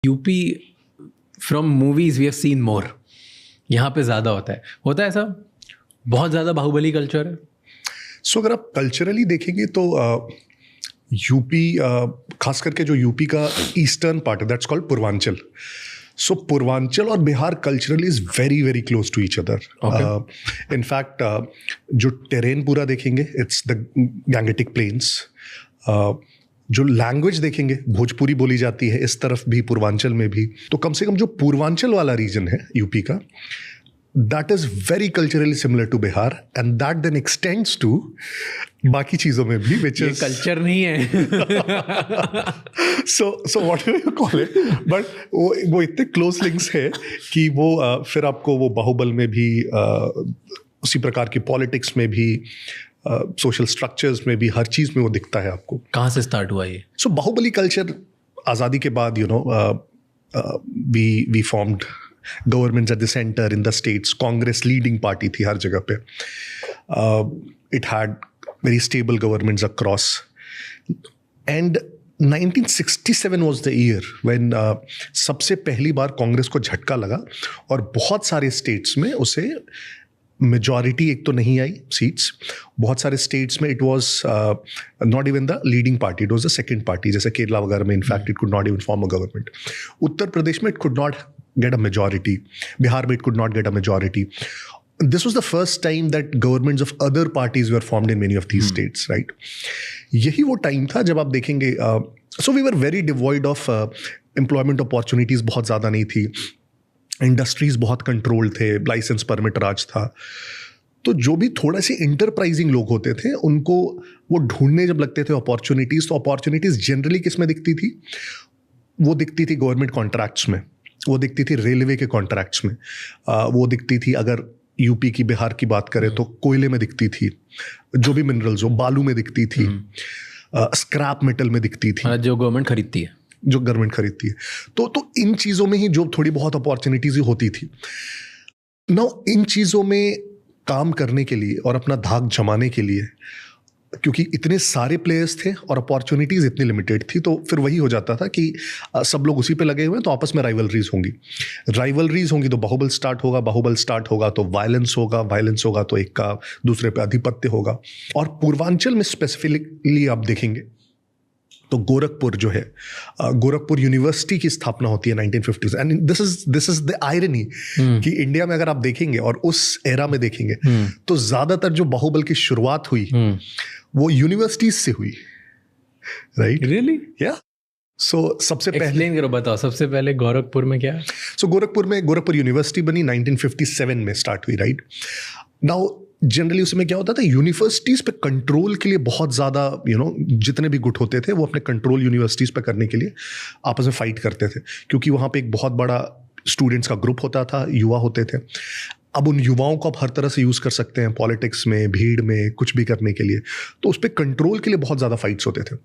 UP from movies we have seen more, यहाँ पे ज़्यादा होता है ऐसा, बहुत ज़्यादा बाहुबली कल्चर है। सो अगर आप कल्चरली देखेंगे तो यूपी, खास करके जो यूपी का ईस्टर्न पार्ट है, that's called Purvanchal. So Purvanchal और Bihar culturally is very very close to each other. In fact जो टेरेन पूरा देखेंगे, इट्स द गैंगेटिक प्लेन्स। जो लैंग्वेज देखेंगे, भोजपुरी बोली जाती है इस तरफ भी, पूर्वांचल में भी। तो कम से कम जो पूर्वांचल वाला रीजन है यूपी का, that is very culturally similar to Bihar, and that then extends to बाकी चीजों में भी, which is कल्चर नहीं है। so whatever you call it, but वो इतने close links है कि वो फिर आपको वो बाहुबल में भी उसी प्रकार की पॉलिटिक्स में भी, सोशल स्ट्रक्चर्स में भी, हर चीज में वो दिखता है आपको। कहाँ से स्टार्ट हुआ ये? सो बाहुबली कल्चर आज़ादी के बाद, you know, we formed governments at the centre in the states. Congress leading party थी हर जगह पे। It had very stable governments across, and 1967 was the year when सबसे पहली बार कांग्रेस को झटका लगा और बहुत सारे स्टेट्स में उसे मेजॉरिटी एक तो नहीं आई सीट्स। बहुत सारे स्टेट्स में it was not even the leading party, it was the second party. जैसे केरला वगैरह में in fact it could not even form a government. Uttar Pradesh में it could not get a majority. Bihar it could not get a majority. This was the first time that governments of other parties were formed in many of these states, right? यही वो time था जब आप देखेंगे, so we were very devoid of employment opportunities, बहुत ज़्यादा नहीं थी, इंडस्ट्रीज बहुत कंट्रोल थे, लाइसेंस परमिट राज था। तो जो भी थोड़ा से इंटरप्राइजिंग लोग होते थे, उनको वो ढूंढने जब लगते थे अपॉर्चुनिटीज़, तो अपॉर्चुनिटीज़ जनरली किस में दिखती थी? वो दिखती थी गवर्नमेंट कॉन्ट्रैक्ट्स में, वो दिखती थी रेलवे के कॉन्ट्रैक्ट्स में, वो दिखती थी, अगर यूपी की बिहार की बात करें तो कोयले में दिखती थी, जो भी मिनरल्स हो, बालू में दिखती थी, स्क्रैप मेटल में दिखती थी, जो गवर्नमेंट खरीदती है। तो इन चीज़ों में ही जो थोड़ी बहुत अपॉर्चुनिटीज होती थी। नाउ इन चीज़ों में काम करने के लिए और अपना धाक जमाने के लिए, क्योंकि इतने सारे प्लेयर्स थे और अपॉर्चुनिटीज़ इतनी लिमिटेड थी, तो फिर वही हो जाता था कि सब लोग उसी पे लगे हुए हैं, तो आपस में राइवलरीज होंगी तो बाहुबल स्टार्ट होगा तो वायलेंस होगा तो एक का दूसरे पे आधिपत्य होगा। और पूर्वांचल में स्पेसिफिकली आप देखेंगे तो गोरखपुर जो है, गोरखपुर यूनिवर्सिटी की स्थापना होती है 1950s, and this is the irony कि इंडिया में अगर आप देखेंगे और उस एरा में देखेंगे तो ज्यादातर जो बाहुबल की शुरुआत हुई वो यूनिवर्सिटीज से हुई, राइट? रियली? या सो सबसे पहले करो, बताओ सबसे पहले गोरखपुर में क्या? सो गोरखपुर यूनिवर्सिटी बनी 1957 में स्टार्ट हुई, राइट? नाउ जनरली उसमें क्या होता था, यूनिवर्सिटीज़ पे कंट्रोल के लिए बहुत ज़्यादा, यू नो, जितने भी गुट होते थे वो अपने कंट्रोल यूनिवर्सिटीज़ पे करने के लिए आपस में फाइट करते थे, क्योंकि वहाँ पे एक बहुत बड़ा स्टूडेंट्स का ग्रुप होता था, युवा होते थे। अब उन युवाओं को आप हर तरह से यूज़ कर सकते हैं, पॉलिटिक्स में, भीड़ में, कुछ भी करने के लिए, तो उस पर कंट्रोल के लिए बहुत ज़्यादा फाइट्स होते थे।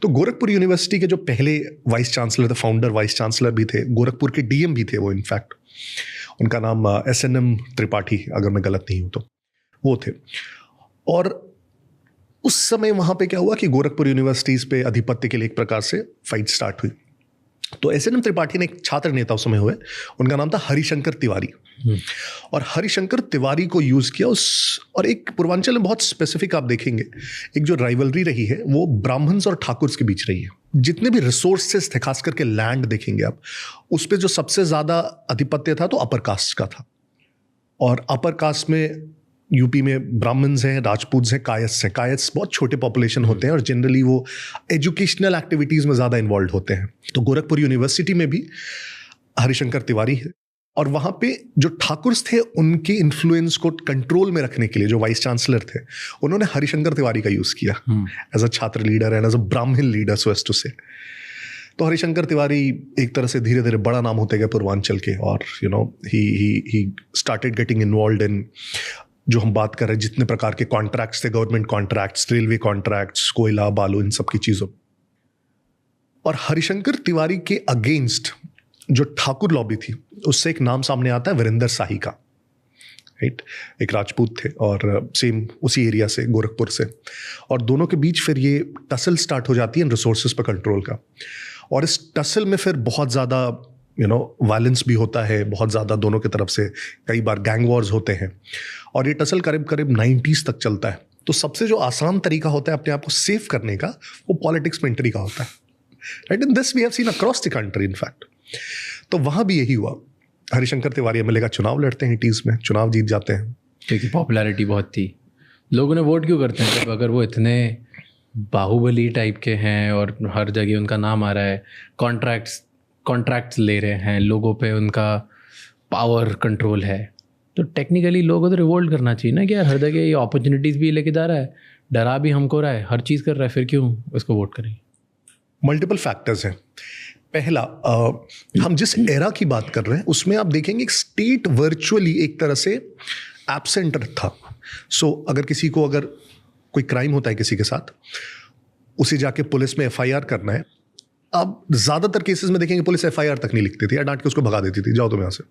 तो गोरखपुर यूनिवर्सिटी के जो पहले वाइस चांसलर थे, फाउंडर वाइस चांसलर भी थे, गोरखपुर के डीएम भी थे वो, इनफैक्ट उनका नाम SNM त्रिपाठी, अगर मैं गलत नहीं हूँ तो वो थे। और उस समय वहाँ पे क्या हुआ कि गोरखपुर यूनिवर्सिटीज़ पे आधिपत्य के लिए एक प्रकार से फाइट स्टार्ट हुई। तो SNM त्रिपाठी ने एक छात्र नेता उस समय हुए, उनका नाम था हरिशंकर तिवारी, और हरिशंकर तिवारी को यूज़ किया और एक पूर्वांचल में बहुत स्पेसिफिक आप देखेंगे एक जो राइवलरी रही है वो ब्राह्मण्स और ठाकुर्स के बीच रही है। जितने भी रिसोर्सेज थे, खास करके लैंड देखेंगे आप, उस पर जो सबसे ज़्यादा आधिपत्य था तो अपर कास्ट का था। और अपर कास्ट में यूपी में ब्राह्मण्स हैं, राजपूत हैं, कायस्थ्स हैं। कायस्थ्स बहुत छोटे पॉपुलेशन होते हैं और जनरली वो एजुकेशनल एक्टिविटीज़ में ज़्यादा इन्वॉल्व होते हैं। तो गोरखपुर यूनिवर्सिटी में भी हरिशंकर तिवारी है, और वहाँ पे जो ठाकुर्स थे उनके इन्फ्लुएंस को कंट्रोल में रखने के लिए जो वाइस चांसलर थे, उन्होंने हरिशंकर तिवारी का यूज़ किया एज अ छात्र लीडर एंड एज अ ब्राह्मण लीडर, सो एज टू से। तो हरिशंकर तिवारी एक तरह से धीरे धीरे बड़ा नाम होते गए पूर्वांचल के, और you know he started getting involve in, जो हम बात कर रहे हैं, जितने प्रकार के कॉन्ट्रैक्ट्स थे, गवर्नमेंट कॉन्ट्रैक्ट्स, रेलवे कॉन्ट्रैक्ट्स, कोयला, बालू, इन सब की चीज़ों। और हरिशंकर तिवारी के अगेंस्ट जो ठाकुर लॉबी थी, उससे एक नाम सामने आता है वीरेंद्र शाही का, राइट? एक राजपूत थे और सेम उसी एरिया से, गोरखपुर से, और दोनों के बीच फिर ये टसल स्टार्ट हो जाती है रिसोर्सेज पर कंट्रोल का। और इस टसल में फिर बहुत ज़्यादा वायलेंस भी होता है, बहुत ज़्यादा दोनों की तरफ से, कई बार गैंग वॉर्स होते हैं, और ये टसल करीब करीब 90s तक चलता है। तो सबसे जो आसान तरीका होता है अपने आप को सेव करने का, वो पॉलिटिक्स में एंट्री का होता है, right? And this we have seen across the country in fact. तो वहाँ भी यही हुआ, हरिशंकर तिवारी एमएलए का चुनाव लड़ते हैं 80s में, चुनाव जीत जाते हैं, क्योंकि पॉपुलैरिटी बहुत थी। लोगों ने वोट क्यों करते हैं जब अगर वो इतने बाहुबली टाइप के हैं और हर जगह उनका नाम आ रहा है, कॉन्ट्रैक्ट्स ले रहे हैं, लोगों पे उनका पावर कंट्रोल है, तो टेक्निकली लोगों को तो रिवोल्ट करना चाहिए ना कि यार हर जगह ये अपॉर्चुनिटीज़ भी लेके जा रहा है, डरा भी हमको रहा है, हर चीज़ कर रहा है, फिर क्यों उसको वोट करें? मल्टीपल फैक्टर्स हैं। पहला, हम जिस एरा की बात कर रहे हैं उसमें आप देखेंगे स्टेट वर्चुअली एक तरह से एब्सेंट था। सो अगर किसी को, अगर कोई क्राइम होता है किसी के साथ, उसे जाके पुलिस में एफआईआर करना है, अब ज़्यादातर केसेस में देखेंगे पुलिस एफआईआर तक नहीं लिखती थी या डांट के उसको भगा देती थी, जाओ तुम यहाँ से,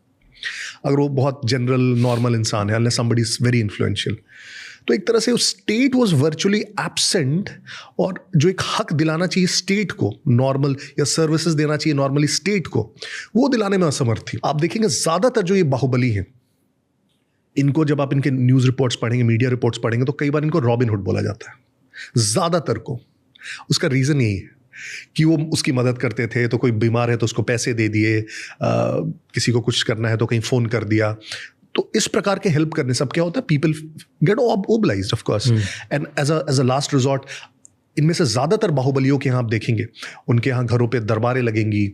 अगर वो बहुत जनरल नॉर्मल इंसान है, unless somebody is very influential. तो एक तरह से स्टेट वाज वर्चुअली एब्सेंट, और जो एक हक दिलाना चाहिए स्टेट को नॉर्मल, या सर्विसेज देना चाहिए नॉर्मली स्टेट को, वो दिलाने में असमर्थ थी। आप देखेंगे ज़्यादातर जो ये बाहुबली हैं, इनको जब आप इनके न्यूज़ रिपोर्ट्स पढ़ेंगे, मीडिया रिपोर्ट्स पढ़ेंगे, तो कई बार इनको रॉबिन हुड बोला जाता है, ज़्यादातर को। उसका रीज़न यही है कि वो उसकी मदद करते थे, तो कोई बीमार है तो उसको पैसे दे दिए, किसी को कुछ करना है तो कहीं फ़ोन कर दिया। तो इस प्रकार के हेल्प करने सब क्या होता है, people get obliged of course, and as a last resort. इनमें से ज़्यादातर बाहुबलियों के यहाँ आप देखेंगे, उनके यहाँ घरों पे दरबारें लगेंगी।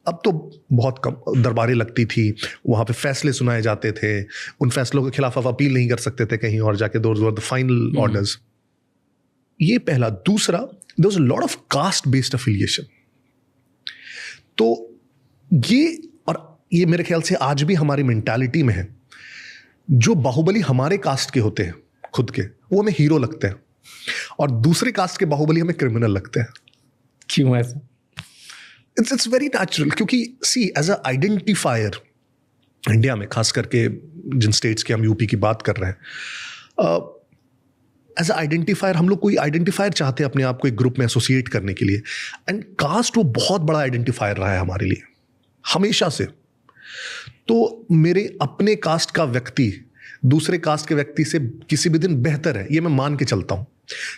अब तो बहुत कम दरबारें लगती थी, वहाँ पे फैसले सुनाए जाते थे, उन फैसलों के खिलाफ आप अपील नहीं कर सकते थे कहीं और जाके, those were the final orders. ये पहला। दूसरा, there was a lot of caste based affiliation. तो ये मेरे ख्याल से आज भी हमारी मेंटालिटी में है। जो बाहुबली हमारे कास्ट के होते हैं खुद के, वो हमें हीरो लगते हैं, और दूसरे कास्ट के बाहुबली हमें क्रिमिनल लगते हैं। क्यों ऐसा? इट्स वेरी नेचुरल, क्योंकि सी एज अ आइडेंटिफायर इंडिया में, खास करके जिन स्टेट्स के हम यूपी की बात कर रहे हैं, एज अ आइडेंटिफायर हम लोग कोई आइडेंटिफायर चाहते हैं अपने आप को एक ग्रुप में एसोसिएट करने के लिए, एंड कास्ट वो बहुत बड़ा आइडेंटिफायर रहा है हमारे लिए हमेशा से। तो मेरे अपने कास्ट का व्यक्ति दूसरे कास्ट के व्यक्ति से किसी भी दिन बेहतर है, ये मैं मान के चलता हूं।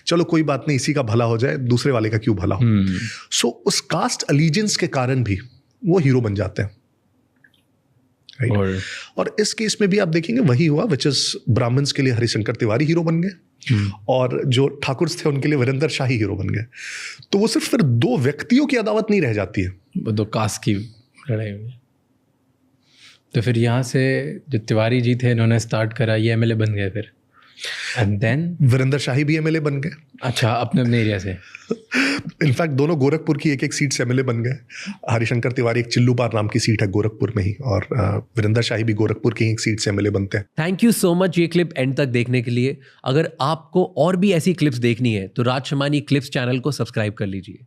चलो कोई बात नहीं, इसी का भला हो जाए, दूसरे वाले का क्यों भला हो। सो उस कास्ट अलीजेंस के कारण भी वो हीरो बन जाते हैं, और इस केस में भी आप देखेंगे वही हुआ, विच इज ब्राह्मण्स के लिए हरिशंकर तिवारी हीरो बन गए, और जो ठाकुर थे उनके लिए वीरेंद्र शाही हीरो बन गए। तो वो सिर्फ फिर दो व्यक्तियों की अदावत नहीं रह जाती है, वो दो कास्ट की लड़ाई हुई। तो फिर यहाँ से जो तिवारी जी थे, इन्होंने स्टार्ट करा, ये एमएलए बन गए फिर, एंड देन वीरेंद्र शाही भी एमएलए बन गए। अच्छा, अपने अपने एरिया से। इनफैक्ट दोनों गोरखपुर की एक एक सीट से एमएलए बन गए। हरिशंकर तिवारी एक चिल्लूपार नाम की सीट है गोरखपुर में ही, और वीरेंद्र शाही भी गोरखपुर की एक सीट से एमएलए बनते हैं। थैंक यू सो मच ये क्लिप एंड तक देखने के लिए। अगर आपको और भी ऐसी क्लिप्स देखनी है तो राज शमानी क्लिप्स चैनल को सब्सक्राइब कर लीजिए।